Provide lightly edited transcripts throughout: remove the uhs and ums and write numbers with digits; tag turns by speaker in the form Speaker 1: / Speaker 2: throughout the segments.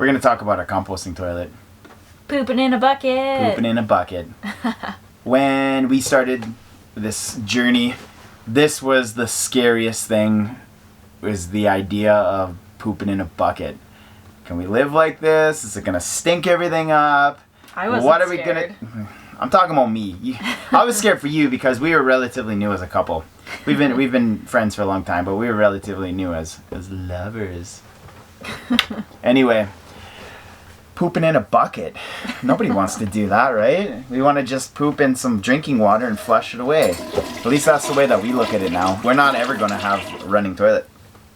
Speaker 1: We're going to talk about our composting toilet.
Speaker 2: Pooping in a bucket.
Speaker 1: Pooping in a bucket. When we started this journey, this was the scariest thing, was the idea of pooping in a bucket. Can we live like this? Is it going to stink everything up?
Speaker 2: I wasn't
Speaker 1: What are we
Speaker 2: scared.
Speaker 1: I'm talking about me. I was scared for you because we were relatively new as a couple. We've been friends for a long time, but we were relatively new as lovers. Anyway, pooping in a bucket. Nobody wants to do that, right? We want to just poop in some drinking water and flush it away. At least that's the way that we look at it now. We're not ever going to have a running toilet.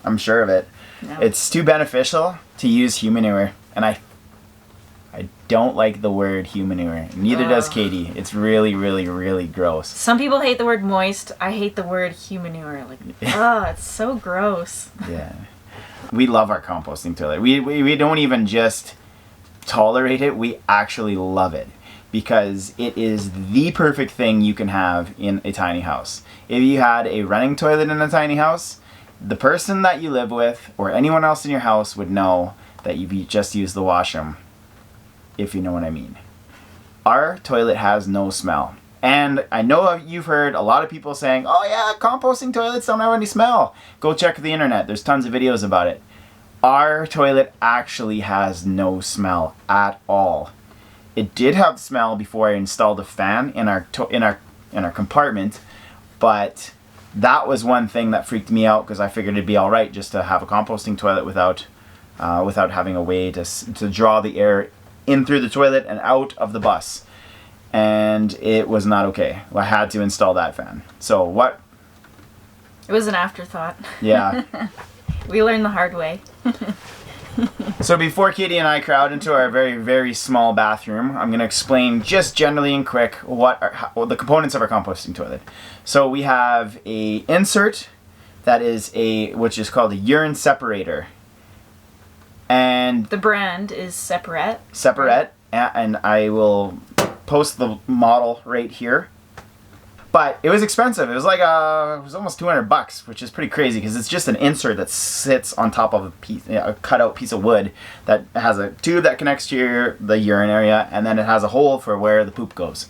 Speaker 1: I'm sure of it.
Speaker 2: No.
Speaker 1: It's too beneficial to use humanure, and I don't like the word humanure. Neither does Katie. It's really, really, really gross.
Speaker 2: Some people hate the word moist. I hate the word humanure. Like, it's so gross.
Speaker 1: Yeah. We love our composting toilet. We don't even just tolerate it. We actually love it because it is the perfect thing you can have in a tiny house. If you had a running toilet in a tiny house, the person that you live with or anyone else in your house would know that you just used the washroom, if you know what I mean. Our toilet has no smell. And I know you've heard a lot of people saying, oh yeah, composting toilets don't have any smell. Go check the internet. There's tons of videos about it. Our toilet actually has no smell at all. It did have smell before I installed a fan in our compartment, but that was one thing that freaked me out because I figured it'd be all right just to have a composting toilet without having a way to draw the air in through the toilet and out of the bus. And it was not okay. I had to install that fan. So what?
Speaker 2: It was an afterthought.
Speaker 1: Yeah.
Speaker 2: We learned the hard way.
Speaker 1: So before Katie and I crowd into our very, very small bathroom, I'm going to explain just generally and quick what the components of our composting toilet. So we have a insert that is which is called a urine separator. And
Speaker 2: the brand is Separate.
Speaker 1: Separate, and I will post the model right here. But it was expensive. It was like it was almost $200, which is pretty crazy because it's just an insert that sits on top of a cut-out piece of wood that has a tube that connects to the urine area, and then it has a hole for where the poop goes.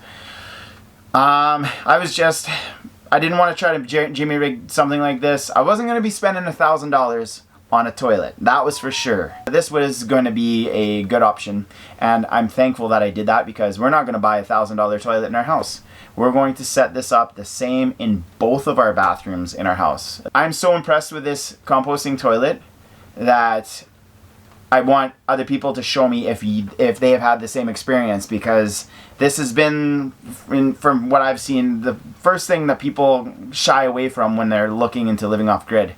Speaker 1: I didn't want to try to jimmy rig something like this. I wasn't going to be spending $1,000 on a toilet, that was for sure. This was going to be a good option, and I'm thankful that I did that because we're not going to buy a $1,000 toilet in our house. We're going to set this up the same in both of our bathrooms in our house. I'm so impressed with this composting toilet that I want other people to show me if they have had the same experience, because this has been, from what I've seen, the first thing that people shy away from when they're looking into living off grid.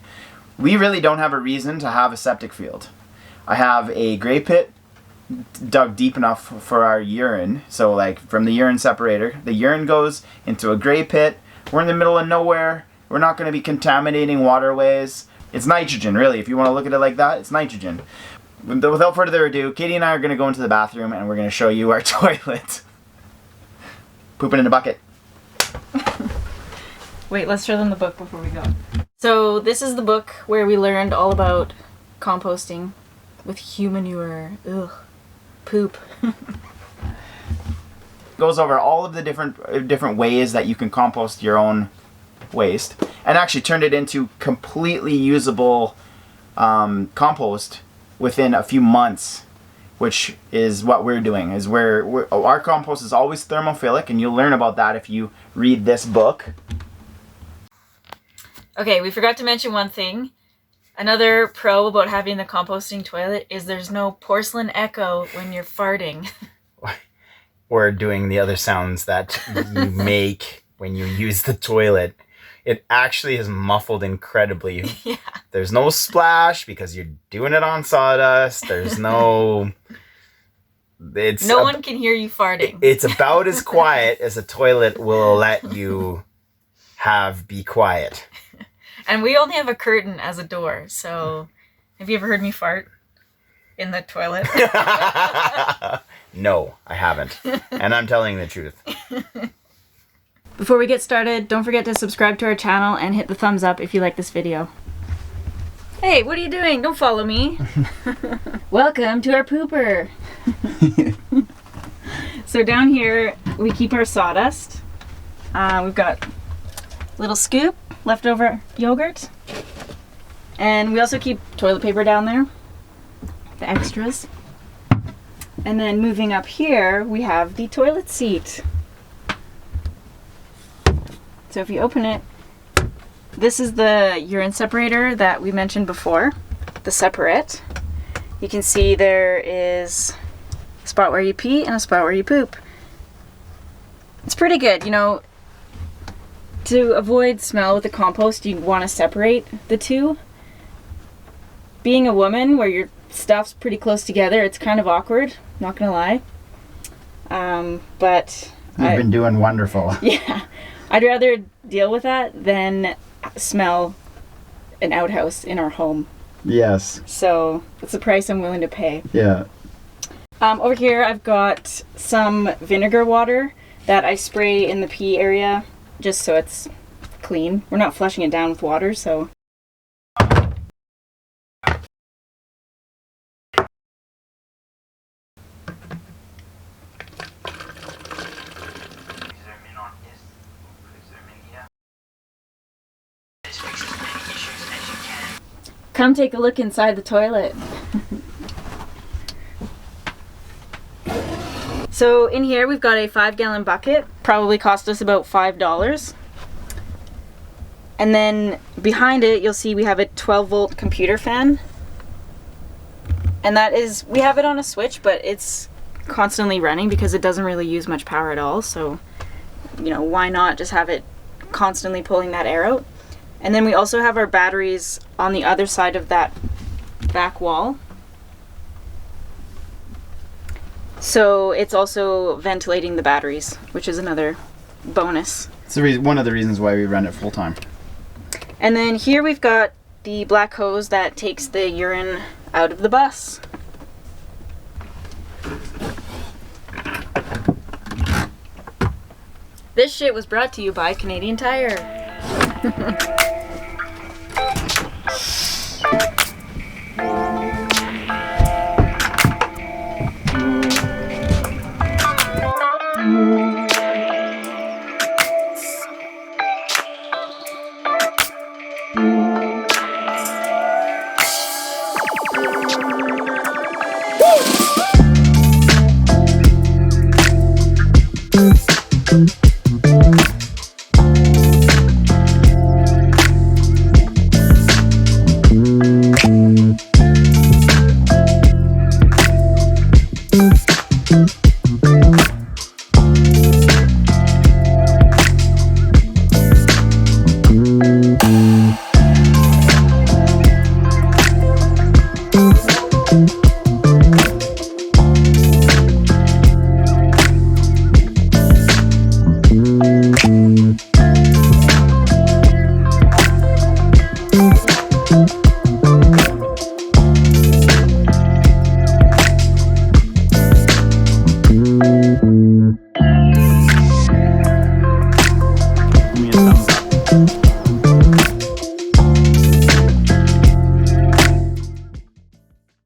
Speaker 1: We really don't have a reason to have a septic field. I have a gray pit dug deep enough for our urine. So like from the urine separator, the urine goes into a gray pit. We're in the middle of nowhere. We're not going to be contaminating waterways. It's nitrogen, really. If you want to look at it like that, it's nitrogen. Without further ado, Katie and I are going to go into the bathroom and we're going to show you our toilet. Pooping in a bucket.
Speaker 2: Wait, let's show them the book before we go. So this is the book where we learned all about composting with humanure. Ugh. Poop.
Speaker 1: Goes over all of the different ways that you can compost your own waste, and actually turned it into completely usable compost within a few months, which is what we're doing. Our compost is always thermophilic, and you'll learn about that if you read this book.
Speaker 2: Okay, we forgot to mention one thing. Another pro about having the composting toilet is there's no porcelain echo when you're farting.
Speaker 1: Or doing the other sounds that you make when you use the toilet. It actually is muffled incredibly.
Speaker 2: Yeah.
Speaker 1: There's no splash because you're doing it on sawdust. There's no...
Speaker 2: No one can hear you farting.
Speaker 1: It's about as quiet as a toilet will let you be quiet.
Speaker 2: And we only have a curtain as a door, so have you ever heard me fart in the toilet?
Speaker 1: No, I haven't. And I'm telling the truth.
Speaker 2: Before we get started, don't forget to subscribe to our channel and hit the thumbs up if you like this video. Hey, what are you doing? Don't follow me. Welcome to our pooper. So down here we keep our sawdust. We've got a little scoop, leftover yogurt. And we also keep toilet paper down there, the extras. And then moving up here, we have the toilet seat. So if you open it, this is the urine separator that we mentioned before, the separate. You can see there is a spot where you pee and a spot where you poop. It's pretty good, you know, to avoid smell with the compost, you want to separate the two. Being a woman where your stuff's pretty close together, it's kind of awkward, not gonna lie. But
Speaker 1: You've been doing wonderful.
Speaker 2: Yeah, I'd rather deal with that than smell an outhouse in our home.
Speaker 1: Yes.
Speaker 2: So it's the price I'm willing to pay.
Speaker 1: Yeah.
Speaker 2: Over here I've got some vinegar water that I spray in the pee area just so it's clean. We're not flushing it down with water, so. Come take a look inside the toilet. So in here we've got a 5-gallon bucket, probably cost us about $5. And then behind it you'll see we have a 12-volt computer fan. And that is, we have it on a switch, but it's constantly running because it doesn't really use much power at all. So, you know, why not just have it constantly pulling that air out? And then we also have our batteries on the other side of that back wall. So it's also ventilating the batteries, which is another bonus.
Speaker 1: It's one of the reasons why we run it full time.
Speaker 2: And then here we've got the black hose that takes the urine out of the bus. This shit was brought to you by Canadian Tire.